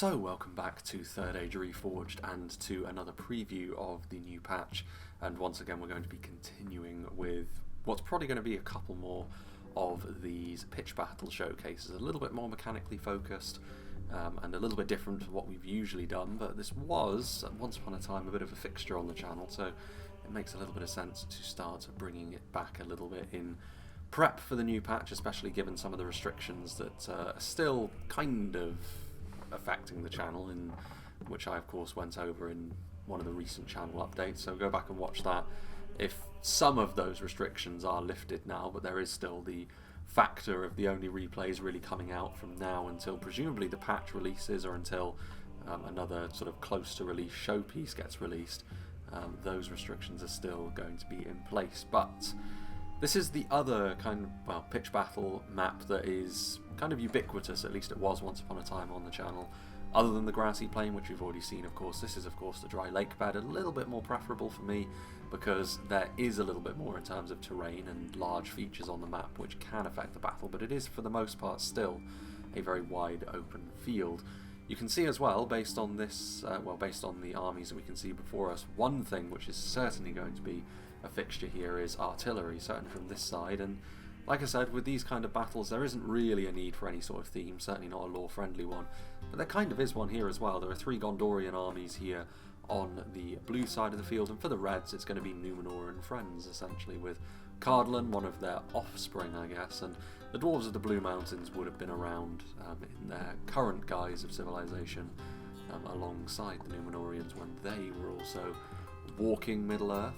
So welcome back to Third Age Reforged and to another preview of the new patch, and once again we're going to be continuing with what's probably going to be a couple more of these pitch battle showcases, a little bit more mechanically focused and a little bit different to what we've usually done, but this was once upon a time a bit of a fixture on the channel, so it makes a little bit of sense to start bringing it back a little bit in prep for the new patch, especially given some of the restrictions that are still kind of affecting the channel, in which I of course went over in one of the recent channel updates, so go back and watch that if some of those restrictions are lifted now, but there is still the factor of the only replays really coming out from now until presumably the patch releases or until another sort of close to release showpiece gets released. Those restrictions are still going to be in place, but this is the other kind of, well, pitch battle map that is kind of ubiquitous, at least it was once upon a time on the channel. Other than the grassy plain, which we've already seen, of course, this is of course the dry lake bed, a little bit more preferable for me because there is a little bit more in terms of terrain and large features on the map which can affect the battle, but it is for the most part still a very wide open field. You can see as well, based on this, based on the armies that we can see before us, one thing which is certainly going to be a fixture here is artillery, certainly from this side, and like I said, with these kind of battles there isn't really a need for any sort of theme, certainly not a lore-friendly one, but there kind of is one here as well. There are three Gondorian armies here on the blue side of the field, and for the Reds it's going to be Numenor and friends, essentially, with Cardolan, one of their offspring I guess, and the Dwarves of the Blue Mountains would have been around in their current guise of civilization alongside the Numenorians when they were also walking Middle-earth.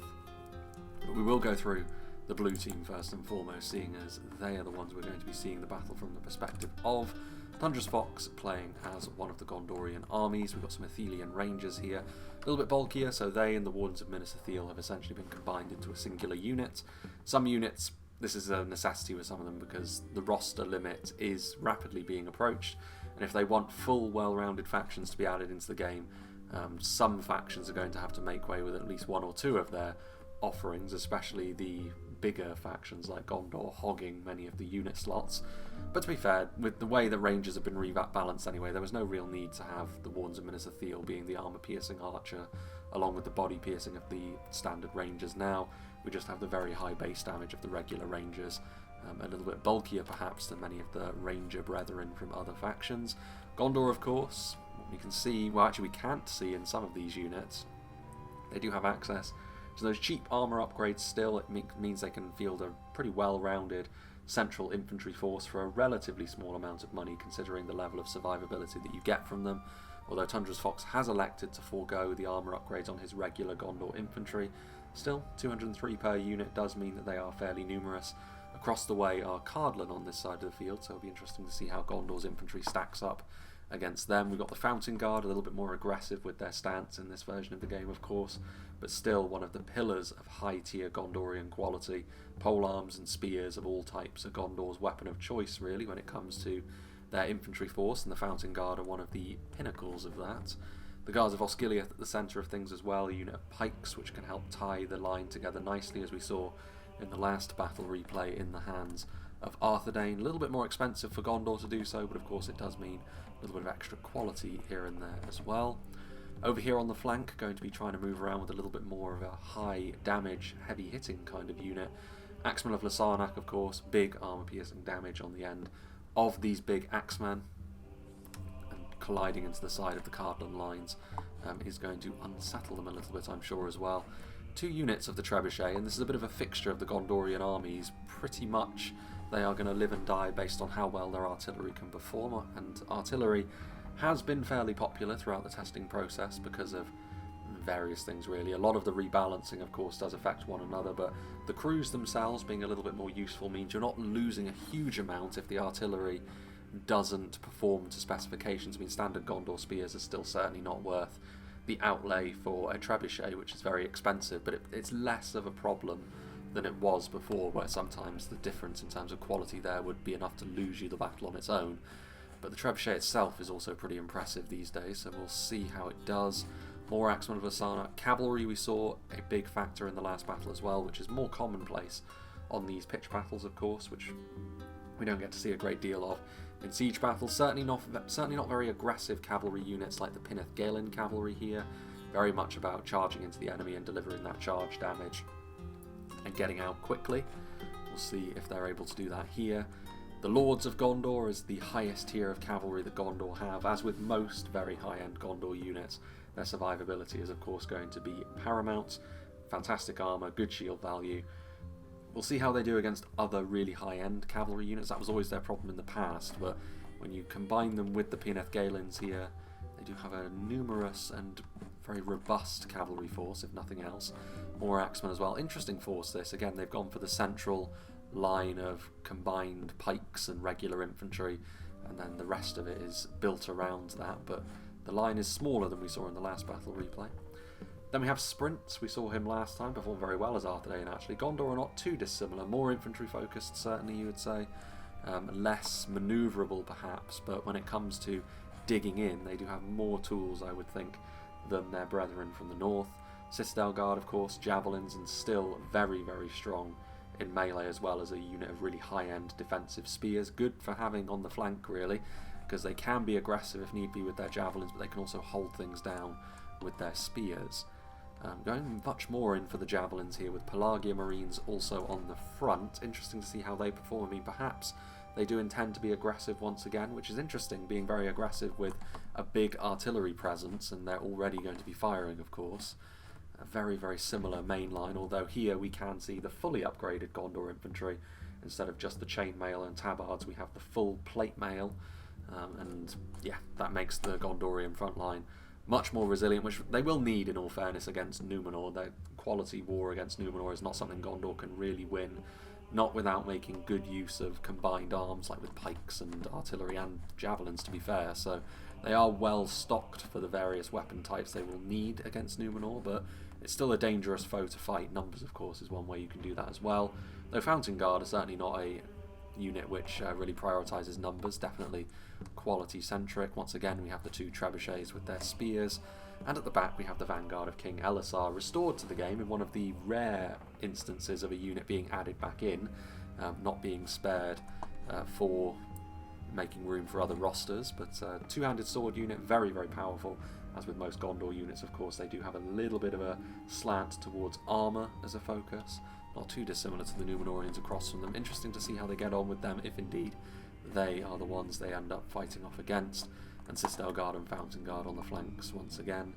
But we will go through the blue team first and foremost, seeing as they are the ones we're going to be seeing the battle from the perspective of. Thunderous Fox playing as one of the Gondorian armies. We've got some Athelian Rangers here, a little bit bulkier, so they and the Wardens of Minas Ithil have essentially been combined into a singular unit. Some units, this is a necessity with some of them because the roster limit is rapidly being approached, and if they want full well-rounded factions to be added into the game, some factions are going to have to make way with at least one or two of their offerings, especially the bigger factions like Gondor hogging many of the unit slots. But to be fair, with the way that Rangers have been rebalanced anyway, there was no real need to have the Wardens of Minas Ithil being the armour-piercing archer along with the body-piercing of the standard Rangers. Now we just have the very high base damage of the regular Rangers, a little bit bulkier perhaps than many of the Ranger brethren from other factions. Gondor, of course, we can see, well actually we can't see in some of these units, they do have access so those cheap armour upgrades still. It means they can field a pretty well-rounded central infantry force for a relatively small amount of money considering the level of survivability that you get from them, although Thunderous Fox has elected to forego the armour upgrades on his regular Gondor infantry. Still, 203 per unit does mean that they are fairly numerous. Across the way are Cardolan on this side of the field, so it'll be interesting to see how Gondor's infantry stacks up against them. We've got the Fountain Guard, a little bit more aggressive with their stance in this version of the game, of course, but still one of the pillars of high-tier Gondorian quality. Polearms and spears of all types are Gondor's weapon of choice, really, when it comes to their infantry force, and the Fountain Guard are one of the pinnacles of that. The Guards of Osgiliath at the centre of things as well, a unit of pikes which can help tie the line together nicely, as we saw in the last battle replay in the hands of Arthedain. A little bit more expensive for Gondor to do so, but of course it does mean a little bit of extra quality here and there as well. Over here on the flank, going to be trying to move around with a little bit more of a high damage, heavy hitting kind of unit. Axemen of Lasarnak, of course, big armour piercing damage on the end of these big axemen, and colliding into the side of the Cardolan lines is going to unsettle them a little bit, I'm sure, as well. Two units of the Trebuchet, and this is a bit of a fixture of the Gondorian armies. Pretty much they are going to live and die based on how well their artillery can perform, and artillery has been fairly popular throughout the testing process because of various things, really. A lot of the rebalancing, of course, does affect one another, but the crews themselves being a little bit more useful means you're not losing a huge amount if the artillery doesn't perform to specifications. I mean, standard Gondor spears are still certainly not worth the outlay for a trebuchet, which is very expensive, but it's less of a problem than it was before, where sometimes the difference in terms of quality there would be enough to lose you the battle on its own. But the trebuchet itself is also pretty impressive these days, so we'll see how it does. More Axemen of Lasarnak. Cavalry we saw a big factor in the last battle as well, which is more commonplace on these pitch battles, of course, which we don't get to see a great deal of In siege battles, certainly not very aggressive cavalry units like the Pinneth Galen cavalry here. Very much about charging into the enemy and delivering that charge damage and getting out quickly. We'll see if they're able to do that here. The Lords of Gondor is the highest tier of cavalry that Gondor have. As with most very high-end Gondor units, their survivability is of course going to be paramount. Fantastic armour, good shield value. We'll see how they do against other really high-end cavalry units. That was always their problem in the past, but when you combine them with the Pinneth Galens here, they do have a numerous and very robust cavalry force, if nothing else. More axemen as well. Interesting force this. Again, they've gone for the central line of combined pikes and regular infantry, and then the rest of it is built around that, but the line is smaller than we saw in the last battle replay. Then we have Sprints. We saw him last time, performed very well as Arthedain actually. Gondor are not too dissimilar, more infantry focused certainly you would say, less manoeuvrable perhaps, but when it comes to digging in they do have more tools I would think than their brethren from the north. Citadel Guard of course, javelins, and still very very strong in melee as well as a unit of really high-end defensive spears. Good for having on the flank really, because they can be aggressive if need be with their javelins, but they can also hold things down with their spears. Going much more in for the javelins here with Pelagia Marines also on the front. Interesting to see how they perform. I mean, perhaps they do intend to be aggressive once again, which is interesting, being very aggressive with a big artillery presence, and they're already going to be firing, of course. A very, very similar main line, although here we can see the fully upgraded Gondor infantry. Instead of just the chainmail and tabards, we have the full plate mail, and yeah, that makes the Gondorian front line much more resilient, which they will need in all fairness against Numenor. Their quality war against Numenor is not something Gondor can really win, not without making good use of combined arms like with pikes and artillery and javelins to be fair, so they are well stocked for the various weapon types they will need against Numenor, but it's still a dangerous foe to fight. Numbers of course is one way you can do that as well, though Fountain Guard is certainly not a unit which really prioritises numbers, definitely quality centric. Once again we have the two trebuchets with their spears, and at the back we have the Vanguard of King Elisar restored to the game in one of the rare instances of a unit being added back in, not being spared for making room for other rosters, but two-handed sword unit, very very powerful. As with most Gondor units of course they do have a little bit of a slant towards armour as a focus, not too dissimilar to the Numenorians across from them. Interesting to see how they get on with them, if indeed they are the ones they end up fighting off against. And Citadel Guard and Fountain Guard on the flanks once again.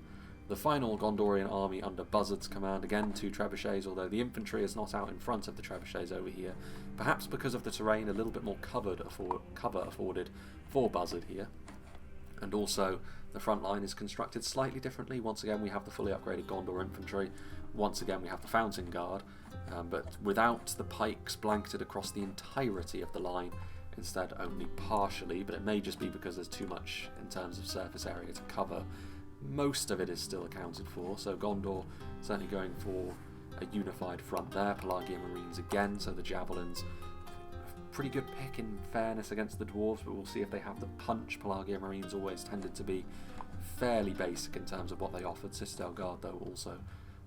The final Gondorian army under Buzzard's command, again two trebuchets, although the infantry is not out in front of the trebuchets over here, perhaps because of the terrain, a little bit more cover afforded for Buzzard here. And also the front line is constructed slightly differently. Once again we have the fully upgraded Gondor infantry, once again we have the Fountain Guard, but without the pikes blanketed across the entirety of the line, instead only partially, but it may just be because there's too much in terms of surface area to cover. Most of it is still accounted for, so Gondor certainly going for a unified front there. Pelagia Marines again, so the javelins, pretty good pick in fairness against the dwarves, but we'll see if they have the punch. Pelagia Marines always tended to be fairly basic in terms of what they offered. Citadel Guard though also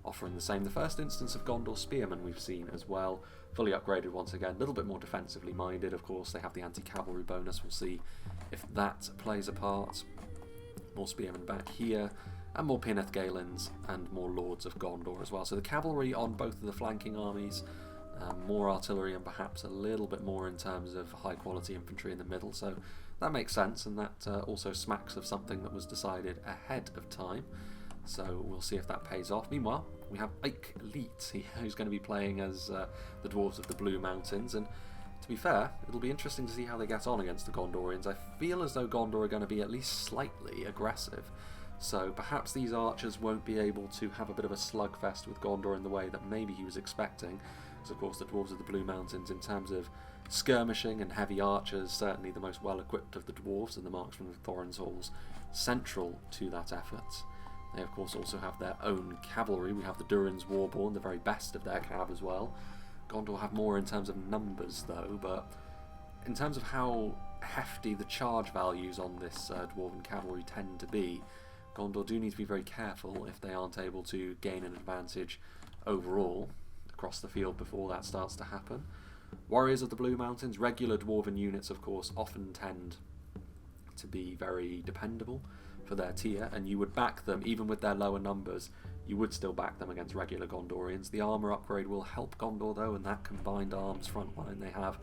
offering the same. The first instance of Gondor Spearmen we've seen as well, fully upgraded once again, a little bit more defensively minded. Of course they have the anti-cavalry bonus, we'll see if that plays a part. More Spearmen back here, and more Pinneth Galens and more Lords of Gondor as well. So the cavalry on both of the flanking armies, more artillery, and perhaps a little bit more in terms of high quality infantry in the middle, so that makes sense, and that also smacks of something that was decided ahead of time. So we'll see if that pays off. Meanwhile, we have Ike Leet, who's going to be playing as the Dwarves of the Blue Mountains, and to be fair, it'll be interesting to see how they get on against the Gondorians. I feel as though Gondor are going to be at least slightly aggressive, so perhaps these archers won't be able to have a bit of a slugfest with Gondor in the way that maybe he was expecting, because of course the Dwarves of the Blue Mountains, in terms of skirmishing and heavy archers, certainly the most well equipped of the dwarves, and the marksmen of Thorin's Halls central to that effort. They of course also have their own cavalry. We have the Durin's Warborn, the very best of their cav as well. Gondor have more in terms of numbers though, but in terms of how hefty the charge values on this Dwarven cavalry tend to be, Gondor do need to be very careful if they aren't able to gain an advantage overall across the field before that starts to happen. Warriors of the Blue Mountains, regular Dwarven units, of course, often tend to be very dependable for their tier, and you would back them, even with their lower numbers, you would still back them against regular Gondorians. The armour upgrade will help Gondor, though, and that combined arms front line they have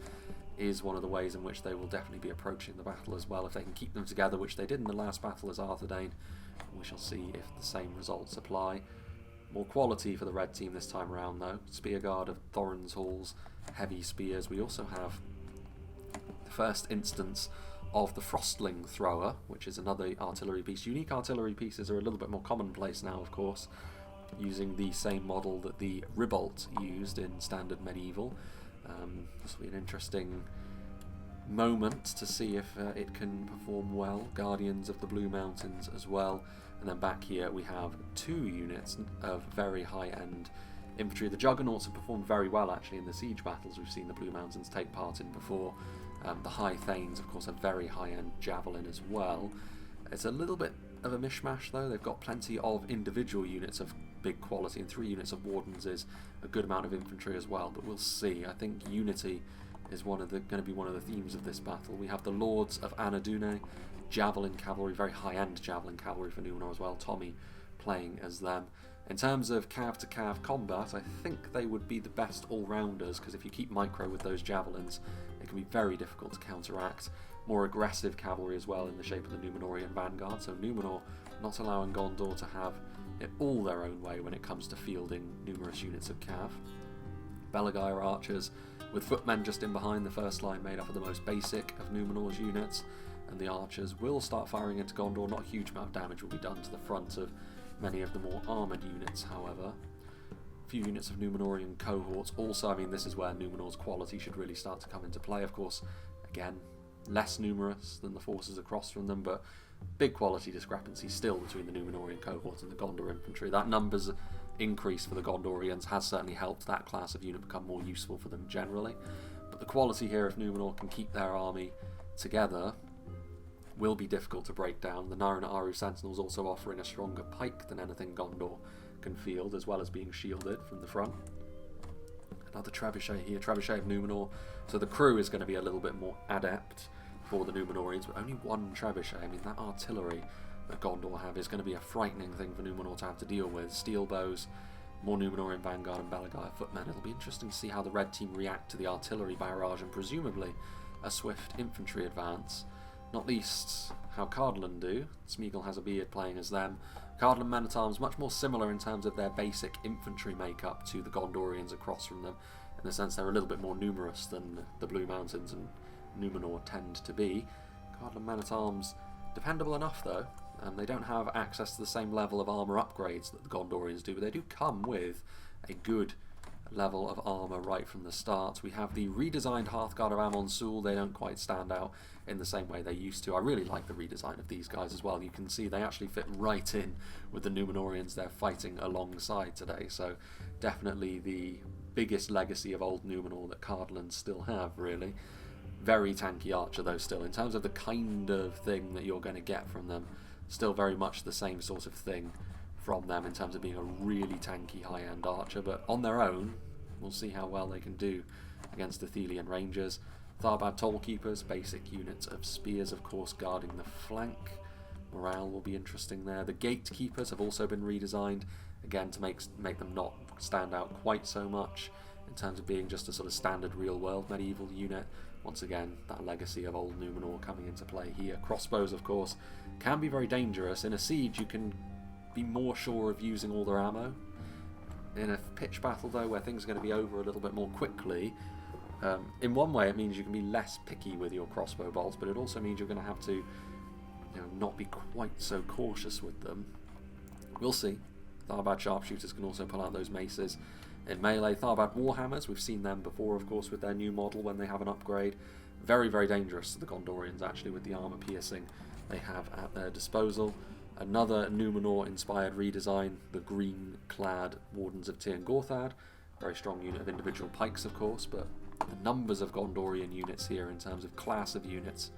is one of the ways in which they will definitely be approaching the battle as well. If they can keep them together, which they did in the last battle as Arthedain, we shall see if the same results apply. More quality for the red team this time around, though. Spearguard of Thorin's Halls, heavy spears. We also have the first instance of the Frostling Thrower, which is another artillery piece. Unique artillery pieces are a little bit more commonplace now, of course, using the same model that the Ribolt used in Standard Medieval. This will be an interesting moment to see if it can perform well. Guardians of the Blue Mountains as well. And then back here we have 2 units of very high-end infantry. The Juggernauts have performed very well actually in the siege battles we've seen the Blue Mountains take part in before. The High Thanes, of course, a very high-end javelin as well. It's a little bit of a mishmash though. They've got plenty of individual units of big quality, and 3 units of Wardens is a good amount of infantry as well, but we'll see. I think unity is going to be one of the themes of this battle. We have the Lords of Anadune, Javelin Cavalry, very high-end Javelin Cavalry for Numenor as well, Tommy playing as them. In terms of cav-to-cav combat, I think they would be the best all-rounders, because if you keep micro with those javelins, it can be very difficult to counteract. More aggressive cavalry as well in the shape of the Numenorian Vanguard, so Numenor not allowing Gondor to have it all their own way when it comes to fielding numerous units of cav. Belagair archers, with footmen just in behind, the first line made up of the most basic of Numenor's units, and the archers will start firing into Gondor. Not a huge amount of damage will be done to the front of many of the more armoured units, however. A few units of Numenorian cohorts also. I mean, this is where Numenor's quality should really start to come into play. Of course, again, less numerous than the forces across from them, but big quality discrepancy still between the Numenorian cohort and the Gondor infantry. That numbers increase for the Gondorians has certainly helped that class of unit become more useful for them generally. But the quality here, if Numenor can keep their army together, will be difficult to break down. The Naran Aru Sentinels also offering a stronger pike than anything Gondor can field, as well as being shielded from the front. Another trebuchet here, trebuchet of Numenor. So the crew is going to be a little bit more adept for the Numenorians, but only 1 trebuchet. I mean, that artillery that Gondor have is going to be a frightening thing for Numenor to have to deal with. Steel bows, more Numenorian Vanguard and Belagair footmen. It'll be interesting to see how the red team react to the artillery barrage and presumably a swift infantry advance. Not least how Cardolan do. Smeagol has a beard playing as them. Cardolan men-at-arms much more similar in terms of their basic infantry makeup to the Gondorians across from them, in the sense they're a little bit more numerous than the Blue Mountains and Numenor tend to be. Cardolan men-at-arms dependable enough though. They don't have access to the same level of armour upgrades that the Gondorians do, but they do come with a good level of armour right from the start. We have the redesigned Hearthguard of Amon Sul. They don't quite stand out in the same way they used to. I really like the redesign of these guys as well. You can see they actually fit right in with the Numenorians they're fighting alongside today, so definitely the biggest legacy of old Numenor that Cardolan still have, really. Very tanky archer though still. In terms of the kind of thing that you're going to get from them, still very much the same sort of thing from them in terms of being a really tanky high-end archer, but on their own, we'll see how well they can do against the Thelian Rangers. Tharbad Tollkeepers, basic units of spears, of course, guarding the flank. Morale will be interesting there. The Gatekeepers have also been redesigned, again, to make them not stand out quite so much in terms of being just a sort of standard real-world medieval unit. Once again, that legacy of old Numenor coming into play here. Crossbows, of course, can be very dangerous. In a siege, you can be more sure of using all their ammo. In a pitch battle, though, where things are going to be over a little bit more quickly, in one way it means you can be less picky with your crossbow bolts, but it also means you're going to have to not be quite so cautious with them. We'll see. Tharbad sharpshooters can also pull out those maces. In melee, Tharbad warhammers, we've seen them before, of course, with their new model when they have an upgrade. Very, very dangerous to the Gondorians, actually, with the armour piercing they have at their disposal. Another Numenor-inspired redesign, the green-clad Wardens of Tir Gorthad. Very strong unit of individual pikes, of course, but the numbers of Gondorian units here in terms of class of units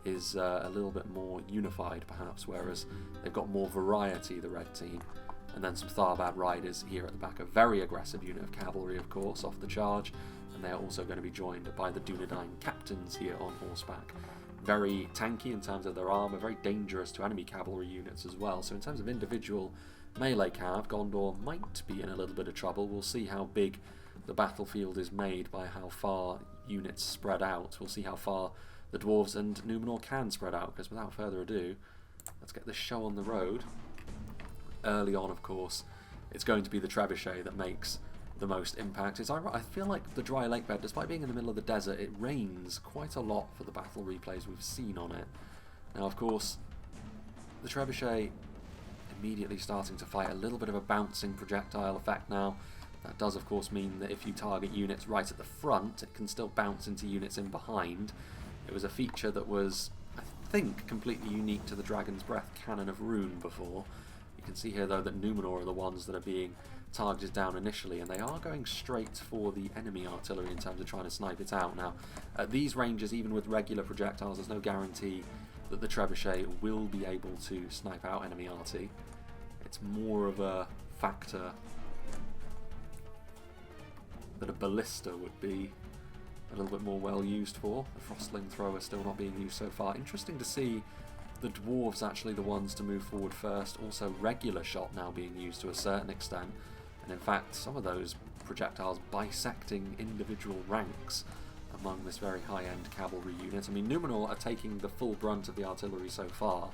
is a little bit more unified, perhaps, whereas they've got more variety, the red team. And then some Tharbad riders here at the back. A very aggressive unit of cavalry, of course, off the charge. and they're also going to be joined by the Dunedain captains here on horseback. Very tanky in terms of their armour, very dangerous to enemy cavalry units as well. So in terms of individual melee cav, Gondor might be in a little bit of trouble. We'll see how big the battlefield is made by how far units spread out. We'll see how far the Dwarves and Numenor can spread out, because without further ado, let's get this show on the road. Early on, of course, it's going to be the trebuchet that makes the most impact. I feel like the dry lake bed, despite being in the middle of the desert, it rains quite a lot for the battle replays we've seen on it. Now, of course, the trebuchet immediately starting to fight a little bit of a bouncing projectile effect now. That does, of course, mean that if you target units right at the front, it can still bounce into units in behind. It was a feature that was, I think, completely unique to the Dragon's Breath Cannon of Rune before. You can see here, though, that Numenor are the ones that are being targeted down initially, and they are going straight for the enemy artillery in terms of trying to snipe it out. Now, at these ranges, even with regular projectiles, there's no guarantee that the trebuchet will be able to snipe out enemy arty. It's more of a factor that a ballista would be a little bit more well used for. The Frostling thrower still not being used so far. Interesting to see the Dwarves actually the ones to move forward first. Also regular shot now being used to a certain extent. And in fact, some of those projectiles bisecting individual ranks among this very high-end cavalry unit. I mean, Numenor are taking the full brunt of the artillery so far.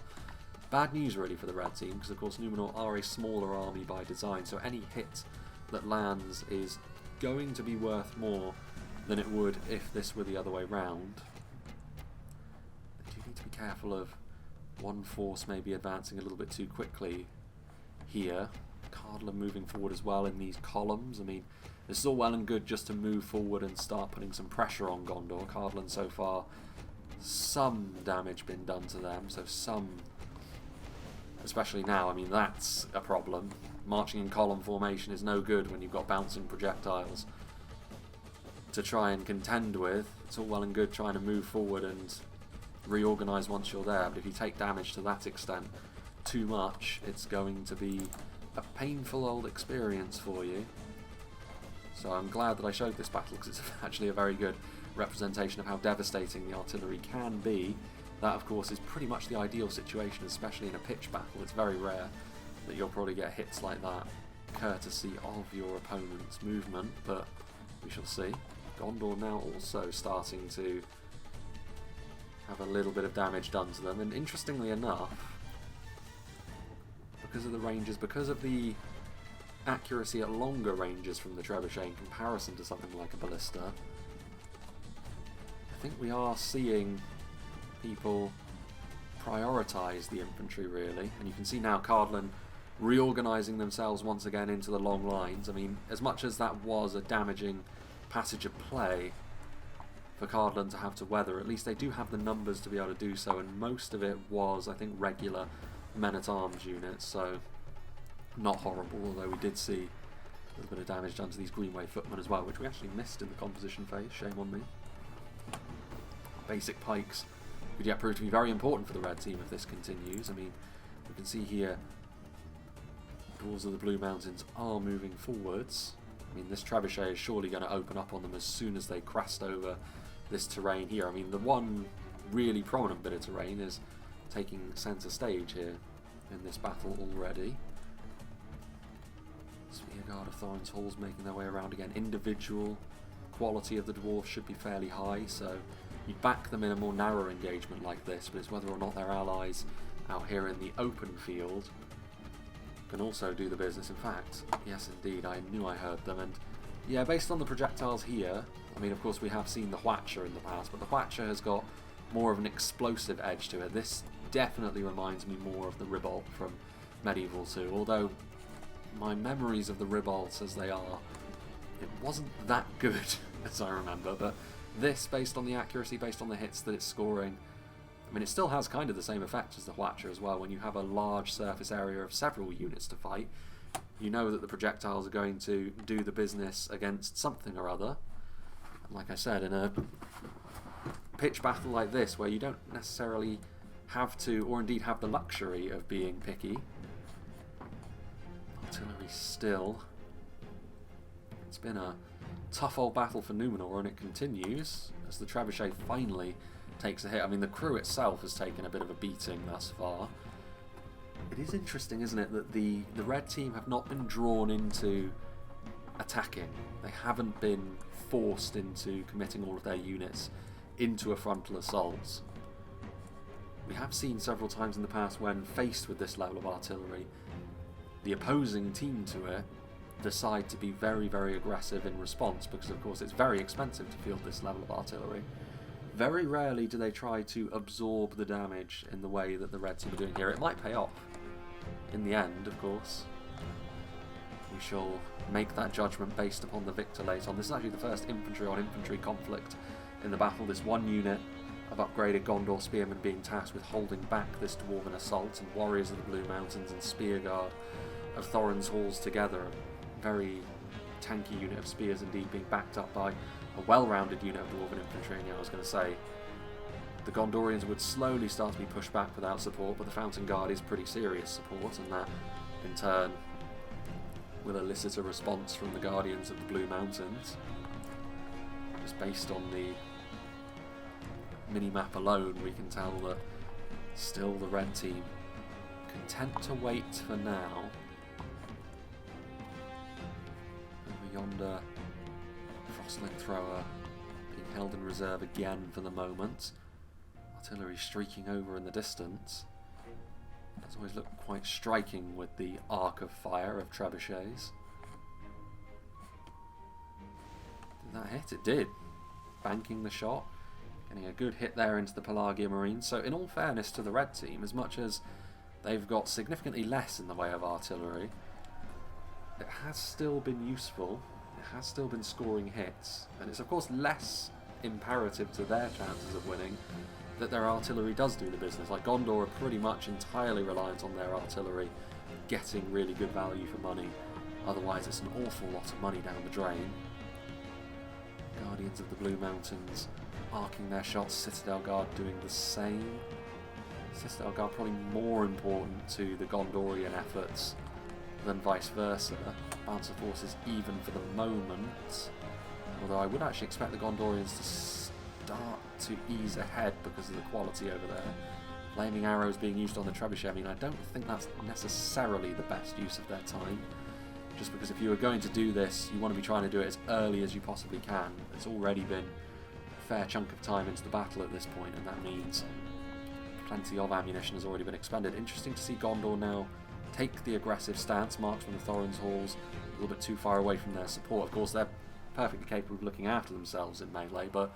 Bad news really for the red team, because of course Numenor are a smaller army by design, so any hit that lands is going to be worth more than it would if this were the other way round. They do need to be careful of one force maybe advancing a little bit too quickly here. Cardolan moving forward as well in these columns. I mean, this is all well and good just to move forward and start putting some pressure on Gondor. Cardolan so far, some damage been done to them, so some, especially now, I mean, that's a problem. Marching in column formation is no good when you've got bouncing projectiles to try and contend with. It's all well and good trying to move forward and reorganise once you're there, but if you take damage to that extent too much, it's going to be a painful old experience for you. So I'm glad that I showed this battle, because it's actually a very good representation of how devastating the artillery can be. That, of course, is pretty much the ideal situation, especially in a pitch battle. It's very rare that you'll probably get hits like that courtesy of your opponent's movement, but we shall see. Gondor now also starting to have a little bit of damage done to them, and interestingly enough, because of the ranges, because of the accuracy at longer ranges from the trebuchet in comparison to something like a ballista, I think we are seeing people prioritise the infantry really, and you can see now Cardolan reorganising themselves once again into the long lines. I mean, as much as that was a damaging passage of play for Cardolan to have to weather, at least they do have the numbers to be able to do so, and most of it was, I think, regular men-at-arms units, so not horrible, although we did see a little bit of damage done to these Greenway footmen as well, which we actually missed in the composition phase, shame on me. Basic pikes could yet prove to be very important for the red team if this continues. I mean, we can see here Dwarves of the Blue Mountains are moving forwards. I mean, this trebuchet is surely going to open up on them as soon as they crest over this terrain here. I mean, the one really prominent bit of terrain is taking centre stage here in this battle already. Spearguard of Thorin's Halls making their way around again. Individual quality of the dwarves should be fairly high, so you back them in a more narrow engagement like this, but it's whether or not their allies out here in the open field can also do the business. In fact, yes indeed, I knew I heard them, and yeah, based on the projectiles here, I mean, of course we have seen the Hwatcher in the past, but the Hwatcher has got more of an explosive edge to it. This definitely reminds me more of the Ribolt from Medieval 2, although my memories of the Ribolts as they are, it wasn't that good as I remember, but this, based on the accuracy, based on the hits that it's scoring, I mean, it still has kind of the same effect as the Hwatcher as well. When you have a large surface area of several units to fight, you know that the projectiles are going to do the business against something or other. And like I said, in a pitch battle like this, where you don't necessarily have to, or indeed have the luxury of being picky, artillery still. It's been a tough old battle for Numenor, and it continues as the trebuchet finally takes a hit. I mean, the crew itself has taken a bit of a beating thus far. It is interesting, isn't it, that the red team have not been drawn into attacking. They haven't been forced into committing all of their units into a frontal assault. We have seen several times in the past when faced with this level of artillery, the opposing team to it decide to be very, very aggressive in response, because of course it's very expensive to field this level of artillery. Very rarely do they try to absorb the damage in the way that the red team are doing here. It might pay off in the end, of course. We shall make that judgment based upon the victor later on. This is actually the first infantry on infantry conflict in the battle. This one unit of upgraded Gondor spearmen being tasked with holding back this dwarven assault, and warriors of the Blue Mountains and spearguard of Thorin's Halls together. A very tanky unit of spears indeed, being backed up by a well-rounded unit of dwarven infantry. And I was going to say, the Gondorians would slowly start to be pushed back without support, but the Fountain Guard is pretty serious support, and that in turn will elicit a response from the Guardians of the Blue Mountains. Just based on the mini-map alone, we can tell that still the red team content to wait for now. Over yonder, Frostling Thrower being held in reserve again for the moment. Artillery streaking over in the distance. Does always look quite striking with the arc of fire of trebuchets. Did that hit? It did. Banking the shot. Getting a good hit there into the Pelagia Marines. So in all fairness to the red team, as much as they've got significantly less in the way of artillery, it has still been useful. It has still been scoring hits. And it's of course less imperative to their chances of winning that their artillery does do the business. Like Gondor are pretty much entirely reliant on their artillery getting really good value for money. Otherwise it's an awful lot of money down the drain. Guardians of the Blue Mountains arcing their shots, Citadel Guard doing the same. Citadel Guard probably more important to the Gondorian efforts than vice versa. Balance of forces even for the moment. Although I would actually expect the Gondorians to start to ease ahead because of the quality over there. Flaming arrows being used on the trebuchet, I mean, I don't think that's necessarily the best use of their time. Just because if you were going to do this, you want to be trying to do it as early as you possibly can. It's already been a fair chunk of time into the battle at this point, and that means plenty of ammunition has already been expended. Interesting to see Gondor now take the aggressive stance. Marksmen of Thorin's Halls a little bit too far away from their support. Of course, they're perfectly capable of looking after themselves in melee, but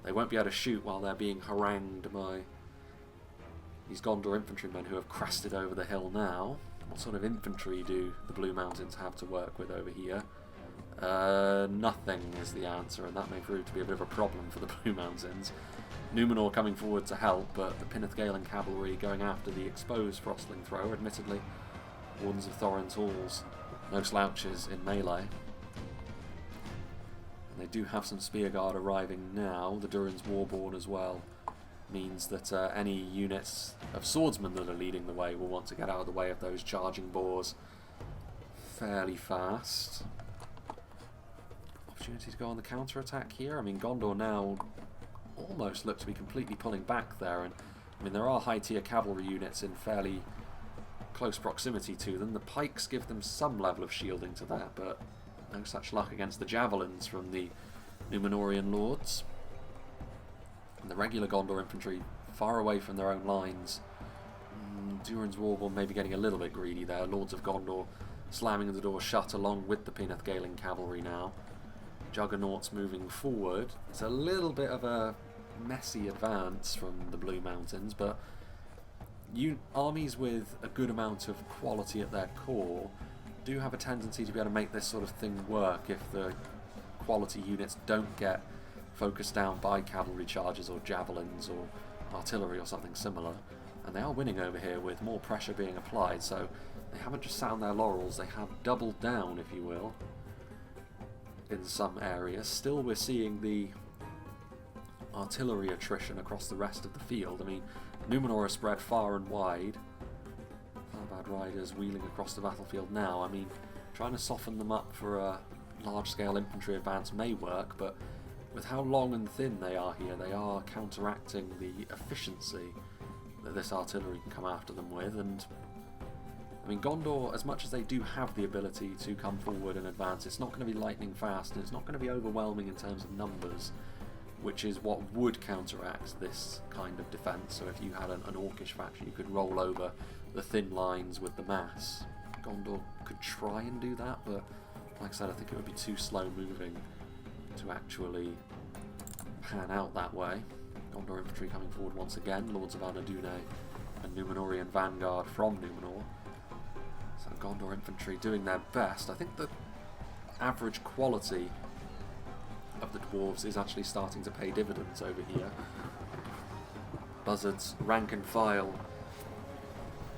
they won't be able to shoot while they're being harangued by these Gondor infantrymen who have crested over the hill now. What sort of infantry do the Blue Mountains have to work with over here? Nothing is the answer, and that may prove to be a bit of a problem for the Blue Mountains. Numenor coming forward to help, but the Pinnathgalen cavalry going after the exposed Frostling Thrower. Admittedly, Wardens of Thorin's Halls, no slouches in melee. They do have some Spearguard arriving now. The Durin's Warborn as well means that any units of swordsmen that are leading the way will want to get out of the way of those charging boars fairly fast. Opportunity to go on the counter-attack here. I mean, Gondor now almost look to be completely pulling back there, and I mean there are high-tier cavalry units in fairly close proximity to them. The pikes give them some level of shielding to that, but no such luck against the javelins from the Numenorian lords. And the regular Gondor infantry far away from their own lines. Durin's Warborn maybe getting a little bit greedy there. Lords of Gondor slamming the door shut along with the Pinnathgalen cavalry now. Juggernauts moving forward. It's a little bit of a messy advance from the Blue Mountains, but armies with a good amount of quality at their core do have a tendency to be able to make this sort of thing work if the quality units don't get focused down by cavalry charges or javelins or artillery or something similar. And they are winning over here with more pressure being applied, so they haven't just sat on their laurels, they have doubled down, if you will, in some areas. Still we're seeing the artillery attrition across the rest of the field. I mean, Numenor is spread far and wide. Bad riders wheeling across the battlefield now. I mean, trying to soften them up for a large-scale infantry advance may work, but with how long and thin they are here, they are counteracting the efficiency that this artillery can come after them with. And I mean, Gondor, as much as they do have the ability to come forward and advance, it's not going to be lightning fast, and it's not going to be overwhelming in terms of numbers, which is what would counteract this kind of defence. So if you had an orcish faction, you could roll over the thin lines with the mass. Gondor could try and do that, but like I said, I think it would be too slow moving to actually pan out that way. Gondor infantry coming forward once again, Lords of Anadune and Numenorian vanguard from Numenor. So Gondor infantry doing their best. I think the average quality of the dwarves is actually starting to pay dividends over here. Buzzard's rank and file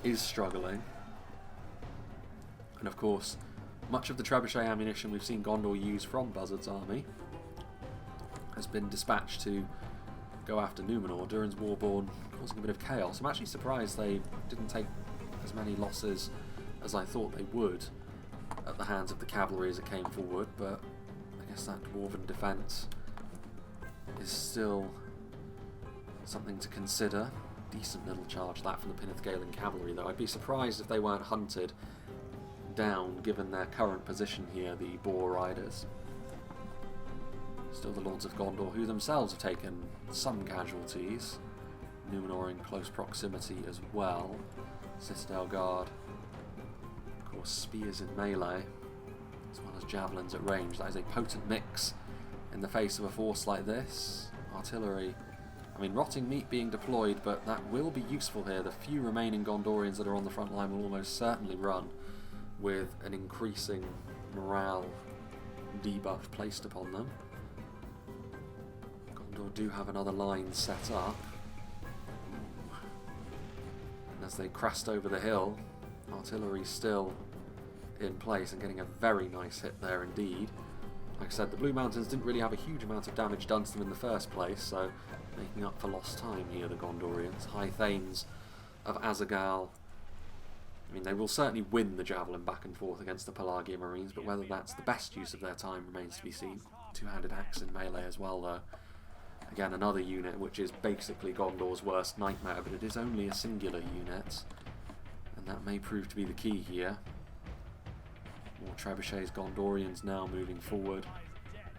is struggling. And of course, much of the trebuchet ammunition we've seen Gondor use from Buzzard's army has been dispatched to go after Numenor. Durin's Warborn causing a bit of chaos. I'm actually surprised they didn't take as many losses as I thought they would at the hands of the cavalry as it came forward, but I guess that dwarven defence is still something to consider. Decent little charge that from the Pinnithgalen cavalry, though. I'd be surprised if they weren't hunted down given their current position here, the Boar Riders. Still the Lords of Gondor, who themselves have taken some casualties. Numenor in close proximity as well. Citadel Guard, of course, spears in melee, as well as javelins at range. That is a potent mix in the face of a force like this. Artillery, I mean, rotting meat being deployed, but that will be useful here. The few remaining Gondorians that are on the front line will almost certainly run with an increasing morale debuff placed upon them. Gondor do have another line set up. And as they crest over the hill, artillery still in place and getting a very nice hit there indeed. Like I said, the Blue Mountains didn't really have a huge amount of damage done to them in the first place, so making up for lost time here, the Gondorians. High Thanes of Azagal, I mean, they will certainly win the javelin back and forth against the Pelagia Marines, but whether that's the best use of their time remains to be seen. Two-handed axe in melee as well, though. Again, another unit which is basically Gondor's worst nightmare, but it is only a singular unit, and that may prove to be the key here. More trebuchets, Gondorians now moving forward.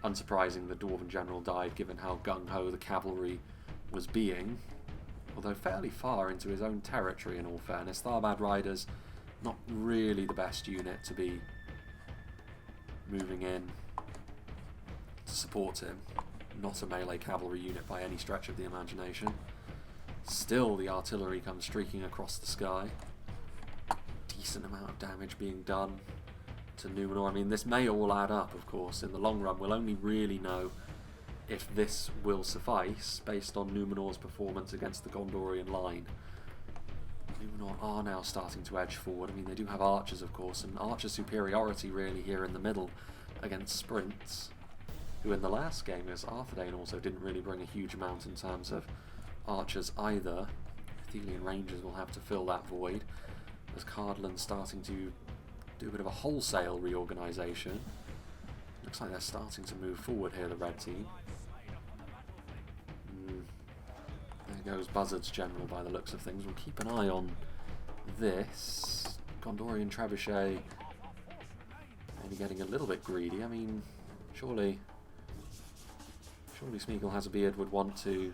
Unsurprising the Dwarven general died, given how gung-ho the cavalry was being. Although fairly far into his own territory, in all fairness. Tharbad Riders, not really the best unit to be moving in to support him. Not a melee cavalry unit by any stretch of the imagination. Still, the artillery comes streaking across the sky. Decent amount of damage being done to Numenor. I mean, this may all add up, of course. In the long run, we'll only really know if this will suffice based on Numenor's performance against the Gondorian line. Numenor are now starting to edge forward. I mean, they do have archers, of course, and archer superiority really here in the middle against sprints, who in the last game, as Arthedain also didn't really bring a huge amount in terms of archers either. Athelian Rangers will have to fill that void, as Cardolan starting to do a bit of a wholesale reorganisation. Looks like they're starting to move forward here, the red team. There goes Buzzard's general by the looks of things. We'll keep an eye on this. Gondorian trebuchet maybe getting a little bit greedy. I mean, surely Smeagol has a beard would want to.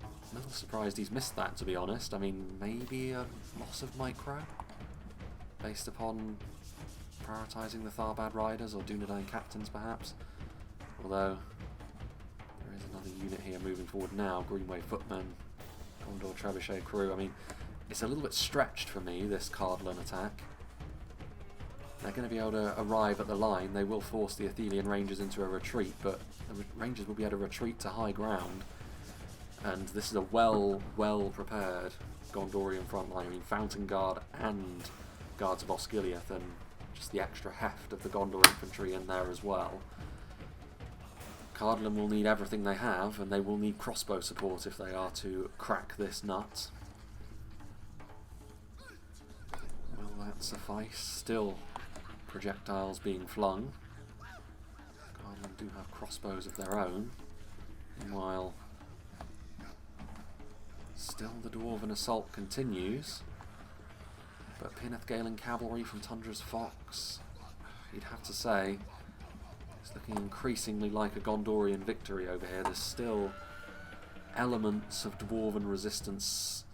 I'm a little surprised he's missed that, to be honest. I mean, maybe a loss of micro based upon prioritising the Tharbad Riders or Dunedain Captains, perhaps. Although there is another unit here moving forward now. Greenway Footmen, Gondor Trebuchet crew. I mean, it's a little bit stretched for me, this Cardolan attack. They're going to be able to arrive at the line. They will force the Athelian Rangers into a retreat, but the Rangers will be able to retreat to high ground. And this is a well prepared Gondorian front line. I mean, Fountain Guard and Guards of Osgiliath, and just the extra heft of the Gondor infantry in there as well. Cardolan will need everything they have, and they will need crossbow support if they are to crack this nut. Will that suffice? Still projectiles being flung. Cardolan do have crossbows of their own. Meanwhile, still the Dwarven assault continues. But Pinethgalen cavalry from Tundra's Fox, you'd have to say, it's looking increasingly like a Gondorian victory over here. There's still elements of Dwarven resistance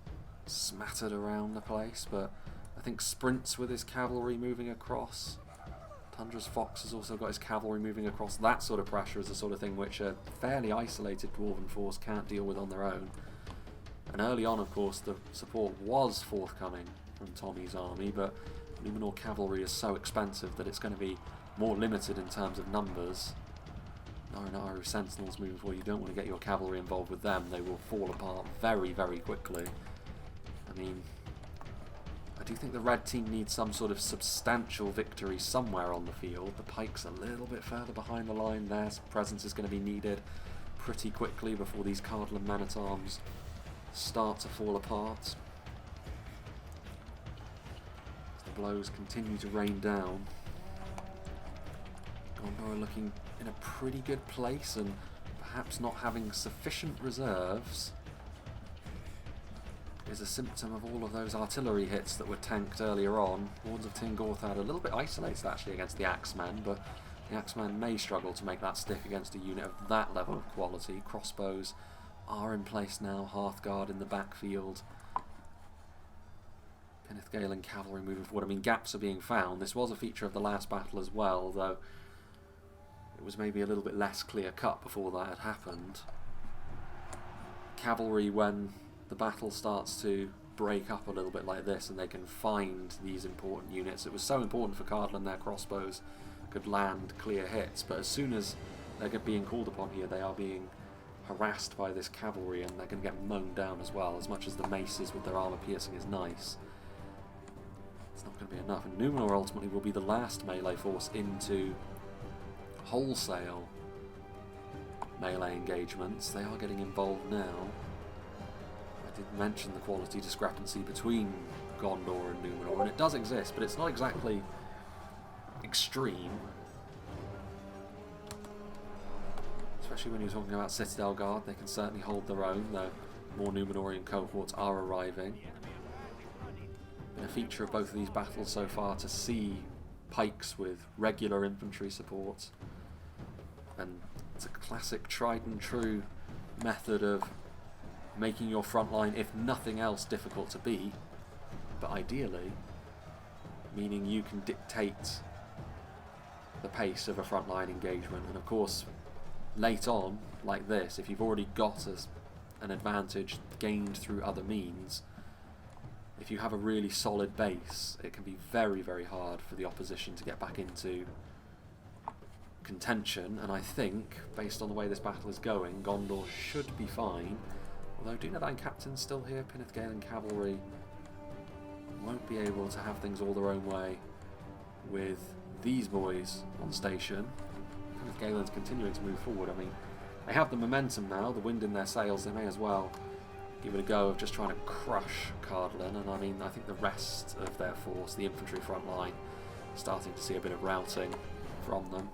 smattered around the place, but I think Sprints with his cavalry moving across. Tundra's Fox has also got his cavalry moving across. That sort of pressure is the sort of thing which a fairly isolated Dwarven force can't deal with on their own. And early on, of course, the support was forthcoming from Tommy's army, but Numenor cavalry is so expensive that it's going to be more limited in terms of numbers. Narinaru Sentinels moving forward, you don't want to get your cavalry involved with them. They will fall apart very, very quickly. I mean, I do think the red team needs some sort of substantial victory somewhere on the field. The pike's a little bit further behind the line there. Some presence is going to be needed pretty quickly before these Cardolan men-at-arms start to fall apart. As the blows continue to rain down, Gondor are looking in a pretty good place, and perhaps not having sufficient reserves is a symptom of all of those artillery hits that were tanked earlier on. Hordes of Tingorthad a little bit isolated actually against the Axemen, but the Axemen may struggle to make that stick against a unit of that level of quality. Crossbows are in place now, Hearthguard in the backfield. Pinethgalen cavalry moving forward. I mean, gaps are being found. This was a feature of the last battle as well, though it was maybe a little bit less clear-cut before that had happened. Cavalry, when the battle starts to break up a little bit like this and they can find these important units. It was so important for Cardolan their crossbows could land clear hits, but as soon as they're being called upon here, they are being harassed by this cavalry and they're going to get mown down as well. As much as the maces with their armour piercing is nice, it's not going to be enough. And Numenor ultimately will be the last melee force into wholesale melee engagements. They are getting involved now. I did mention the quality discrepancy between Gondor and Numenor, and it does exist, but it's not exactly extreme. Especially when you're talking about Citadel Guard, they can certainly hold their own, though more Numenorian cohorts are arriving. Been a feature of both of these battles so far to see pikes with regular infantry support, and it's a classic tried and true method of making your front line, if nothing else, difficult to beat, but ideally meaning you can dictate the pace of a frontline engagement. And of course, late on, like this, if you've already got an advantage gained through other means, if you have a really solid base, it can be very, very hard for the opposition to get back into contention. And I think, based on the way this battle is going, Gondor should be fine. Although Dunedain Captain's still here, Pinethgalen cavalry won't be able to have things all their own way with these boys on station. Pinethgalen's continuing to move forward. I mean, they have the momentum now, the wind in their sails. They may as well give it a go of just trying to crush Cardolan. And I mean, I think the rest of their force, the infantry front line, starting to see a bit of routing from them.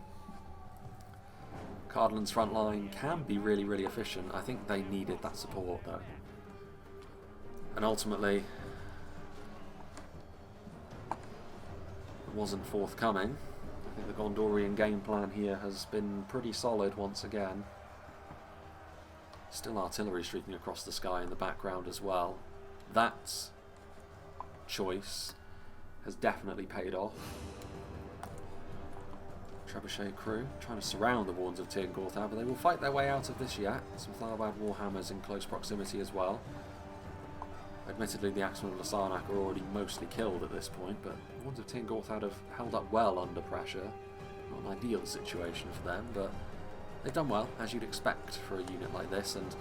Cardolan's front line can be really, really efficient. I think they needed that support though. And ultimately, it wasn't forthcoming. I think the Gondorian game plan here has been pretty solid once again. Still artillery streaking across the sky in the background as well. That choice has definitely paid off. Trebuchet crew trying to surround the Wards of Tingorthad, but they will fight their way out of this yet. Some Tharbad Warhammers in close proximity as well. Admittedly, the Axemen of Lasarnak are already mostly killed at this point, but the Wards of Tingorthad have held up well under pressure. Not an ideal situation for them, but they've done well, as you'd expect for a unit like this. And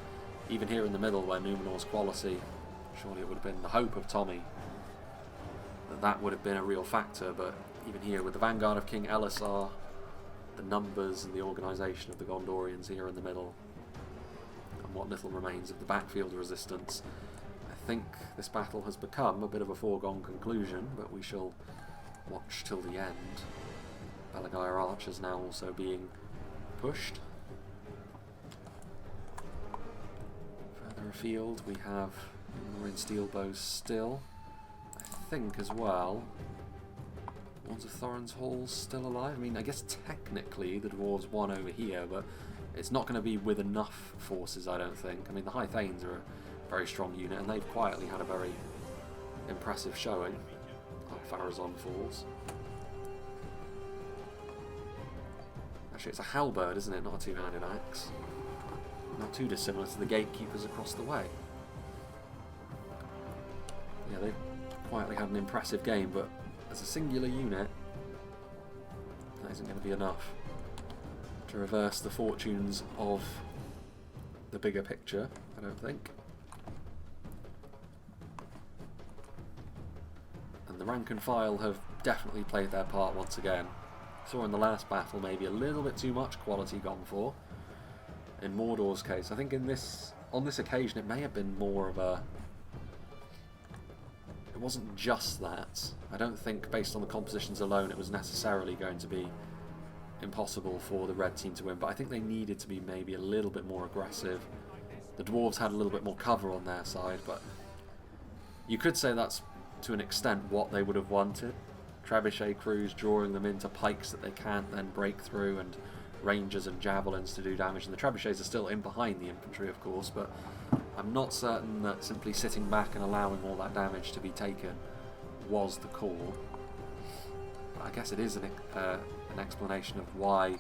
even here in the middle, where Numenor's quality, surely it would have been the hope of Tommy that would have been a real factor, but even here with the vanguard of King Elisar, the numbers and the organisation of the Gondorians here in the middle, and what little remains of the backfield resistance, I think this battle has become a bit of a foregone conclusion, but we shall watch till the end. Belagire archers now also being pushed. Further afield we have Numenorian steel bows still. I think as well, Wands of Thorin's Hall's still alive. I mean, I guess technically the dwarves won over here, but it's not going to be with enough forces, I don't think. I mean, the High Thanes are a very strong unit, and they've quietly had a very impressive showing. Farazon falls. Actually, it's a halberd, isn't it? Not a two-handed axe. Not too dissimilar to the gatekeepers across the way. Yeah, they've quietly had an impressive game, but as a singular unit, that isn't going to be enough to reverse the fortunes of the bigger picture, I don't think. And the rank and file have definitely played their part once again. Saw in the last battle maybe a little bit too much quality gone for. In Mordor's case, I think on this occasion it may have been more of a... It wasn't just that. I don't think based on the compositions alone it was necessarily going to be impossible for the red team to win, but I think they needed to be maybe a little bit more aggressive. The dwarves had a little bit more cover on their side, but you could say that's to an extent what they would have wanted. Trebuchet crews drawing them into pikes that they can't then break through, and rangers and javelins to do damage, and the trebuchets are still in behind the infantry of course, but I'm not certain that simply sitting back and allowing all that damage to be taken was the call. But I guess it is an explanation of why,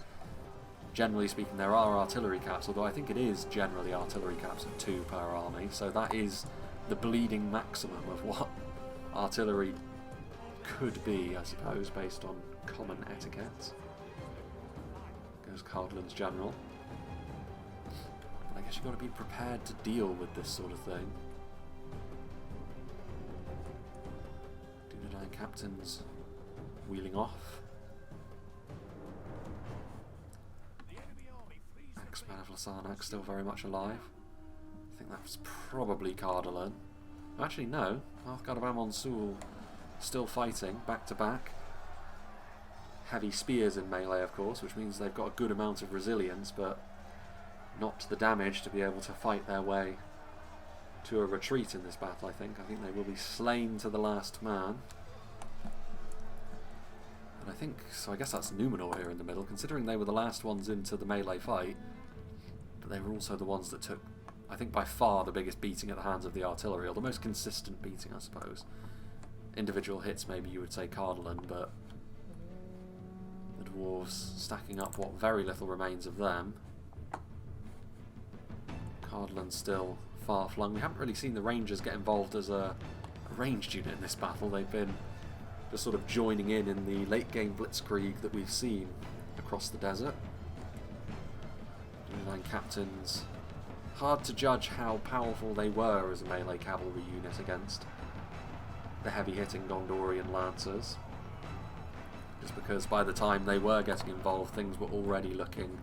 generally speaking, there are artillery caps, although I think it is generally artillery caps of 2 per army, so that is the bleeding maximum of what artillery could be, I suppose, based on common etiquette. Goes Cardolan's general. But I guess you've got to be prepared to deal with this sort of thing. Dunedain captains wheeling off. Axeman of Lasarnak still very much alive. I think that's probably Cardolan. Actually, no. Hearthguard of Amon-Sul still fighting, back to back. Heavy spears in melee, of course, which means they've got a good amount of resilience, but not the damage to be able to fight their way to a retreat in this battle, I think. I think they will be slain to the last man. And I think, so I guess that's Numenor here in the middle, considering they were the last ones into the melee fight, but they were also the ones that took, I think, by far the biggest beating at the hands of the artillery, or the most consistent beating, I suppose. Individual hits, maybe you would say Cardolan, but the dwarves stacking up what very little remains of them. Cardolan still far flung. We haven't really seen the Rangers get involved as a ranged unit in this battle. They've been just sort of joining in the late game blitzkrieg that we've seen across the desert. 9 captains. Hard to judge how powerful they were as a melee cavalry unit against the heavy-hitting Gondorian lancers. Just because by the time they were getting involved, things were already looking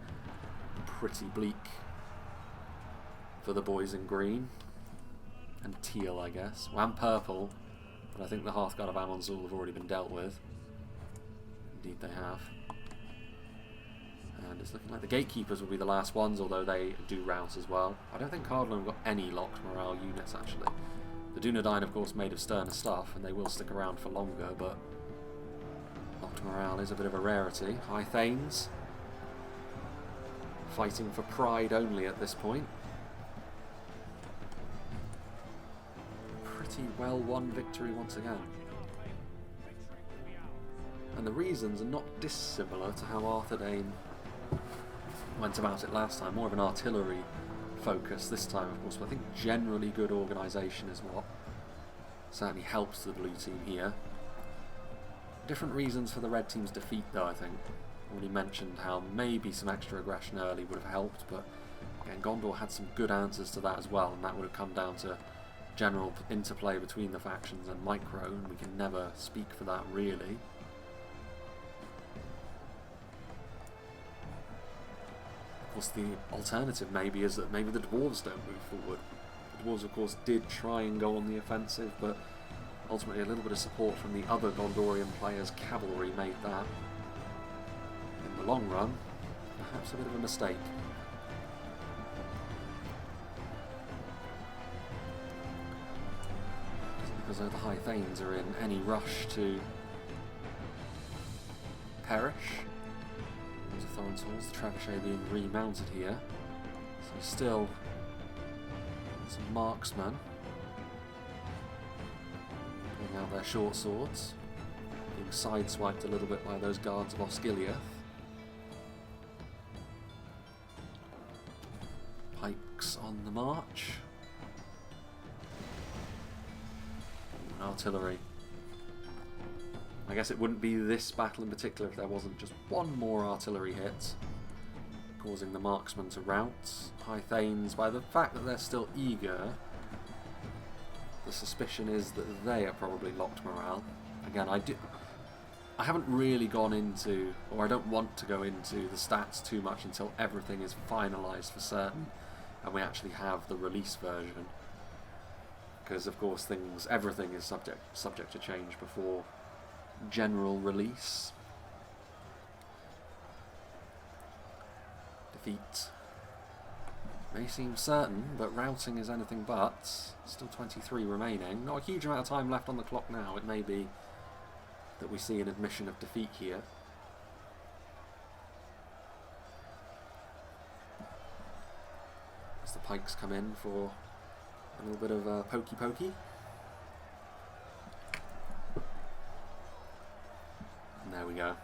pretty bleak for the boys in green. And teal, I guess. Well, and purple. But I think the Hearthguard of Amon-Sul have already been dealt with. Indeed they have. And it's looking like the gatekeepers will be the last ones, although they do rout as well. I don't think Cardolan have got any locked morale units, actually. The Dunedain, of course, made of sterner stuff, and they will stick around for longer, but locked morale is a bit of a rarity. High Thanes fighting for pride only at this point. Pretty well won victory once again. And the reasons are not dissimilar to how Arthedain went about it last time. More of an artillery focus this time, of course, but I think generally good organisation is what certainly helps the blue team here. Different reasons for the red team's defeat, though, I think. Already mentioned how maybe some extra aggression early would have helped, but again, Gondor had some good answers to that as well, and that would have come down to general interplay between the factions and micro, and we can never speak for that really. Of course, the alternative maybe is that maybe the dwarves don't move forward. The dwarves, of course, did try and go on the offensive, but ultimately a little bit of support from the other Gondorian players' cavalry made that the long run, perhaps a bit of a mistake. Because the High Thanes are in any rush to perish. There's the Thorin's Halls, the Trebuchet being remounted here. So still some marksmen pulling out their short swords, being sideswiped a little bit by those guards of Osgiliath. Pikes on the march. And artillery. I guess it wouldn't be this battle in particular if there wasn't just one more artillery hit, causing the marksmen to rout. High Thanes, by the fact that they're still eager, the suspicion is that they are probably locked morale. Again, I haven't really gone into, or I don't want to go into the stats too much until everything is finalised for certain and we actually have the release version. Because of course everything is subject to change before general release. Defeat may seem certain, but routing is anything but. Still 23 remaining. Not a huge amount of time left on the clock now. It may be that we see an admission of defeat here. As the pikes come in for a little bit of pokey pokey. And there we go.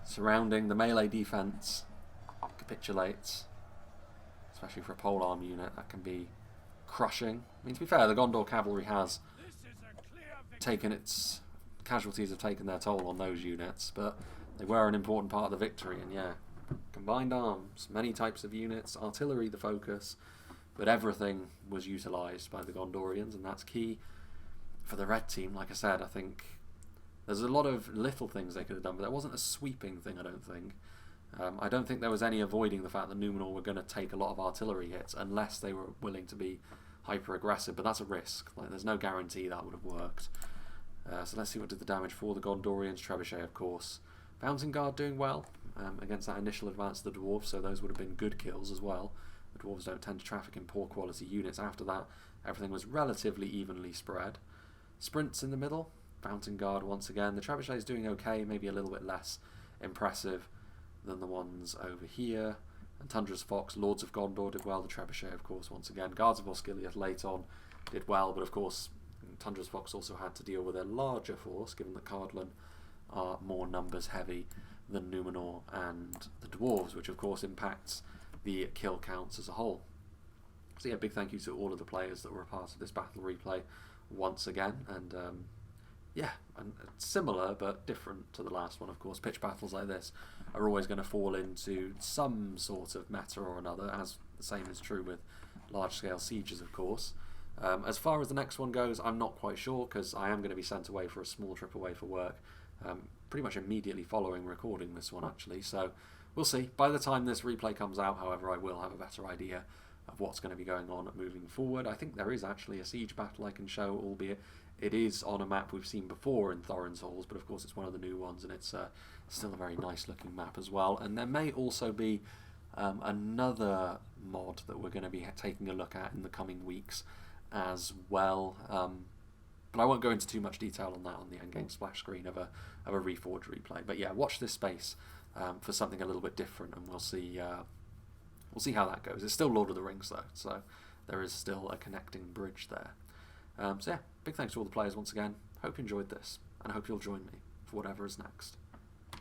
Surrounding the melee defense capitulates. Especially for a polearm unit, that can be crushing. I mean, to be fair, the Gondor Cavalry has taken its... Casualties have taken their toll on those units, but they were an important part of the victory, and yeah, combined arms, many types of units, artillery the focus, but everything was utilised by the Gondorians, and that's key. For the red team, like I said, I think there's a lot of little things they could have done, but there wasn't a sweeping thing, I don't think. I don't think there was any avoiding the fact that Numenor were going to take a lot of artillery hits unless they were willing to be hyper-aggressive, but that's a risk. Like, there's no guarantee that would have worked. So let's see what did the damage for the Gondorians. Trebuchet, of course. Bouncing Guard doing well against that initial advance of the Dwarves, so those would have been good kills as well. The Dwarves don't tend to traffic in poor quality units. After that, everything was relatively evenly spread. Sprints in the middle. Bouncing Guard once again. The Trebuchet is doing okay, maybe a little bit less impressive than the ones over here. And Tundra's Fox, Lords of Gondor did well. The Trebuchet, of course, once again. Guards of Osgiliath late on did well, but of course Tundra's Fox also had to deal with a larger force, given that Cardolan are more numbers heavy than Numenor and the Dwarves, which of course impacts the kill counts as a whole. So yeah, big thank you to all of the players that were a part of this battle replay once again, and yeah, and similar but different to the last one, of course. Pitch battles like this are always going to fall into some sort of meta or another, as the same is true with large-scale sieges, of course. As far as the next one goes, I'm not quite sure, because I am going to be sent away for a small trip away for work, pretty much immediately following recording this one, actually. So we'll see. By the time this replay comes out, however, I will have a better idea of what's going to be going on moving forward. I think there is actually a siege battle I can show, albeit it is on a map we've seen before in Thorin's Halls, but of course it's one of the new ones, and it's still a very nice looking map as well. And there may also be another mod that we're going to be taking a look at in the coming weeks as well, but I won't go into too much detail on that on the endgame splash screen of a Reforged replay. But yeah, watch this space for something a little bit different, and we'll see how that goes. It's still Lord of the Rings though, so there is still a connecting bridge there. So yeah, big thanks to all the players once again. Hope you enjoyed this, and I hope you'll join me for whatever is next.